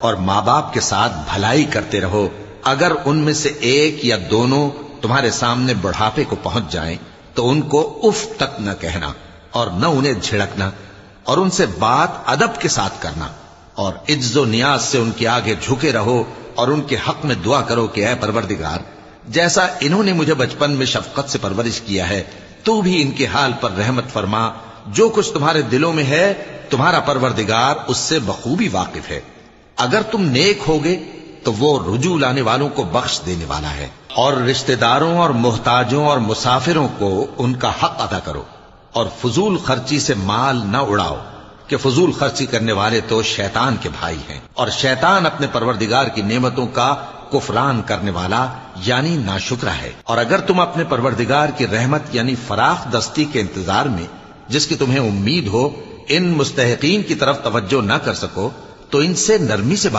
اور ماں باپ کے ساتھ بھلائی کرتے رہو. اگر ان میں سے ایک یا دونوں تمہارے سامنے بڑھاپے کو پہنچ جائیں تو ان کو اف تک نہ کہنا اور نہ انہیں جھڑکنا، اور ان سے بات ادب کے ساتھ کرنا، اور عجز و نیاز سے ان کے آگے جھکے رہو اور ان کے حق میں دعا کرو کہ اے پروردگار، جیسا انہوں نے مجھے بچپن میں شفقت سے پرورش کیا ہے تو بھی ان کے حال پر رحمت فرما. جو کچھ تمہارے دلوں میں ہے تمہارا پروردگار اس سے بخوبی واقف ہے. اگر تم نیک ہوگے تو وہ رجوع لانے والوں کو بخش دینے والا ہے. اور رشتہ داروں اور محتاجوں اور مسافروں کو ان کا حق ادا کرو، اور فضول خرچی سے مال نہ اڑاؤ کہ فضول خرچی کرنے والے تو شیطان کے بھائی ہیں، اور شیطان اپنے پروردگار کی نعمتوں کا کفران کرنے والا یعنی ناشکرا ہے. اور اگر تم اپنے پروردگار کی رحمت یعنی فراخ دستی کے انتظار میں جس کی تمہیں امید ہو ان مستحقین کی طرف توجہ نہ کر سکو تو ان سے نرمی سے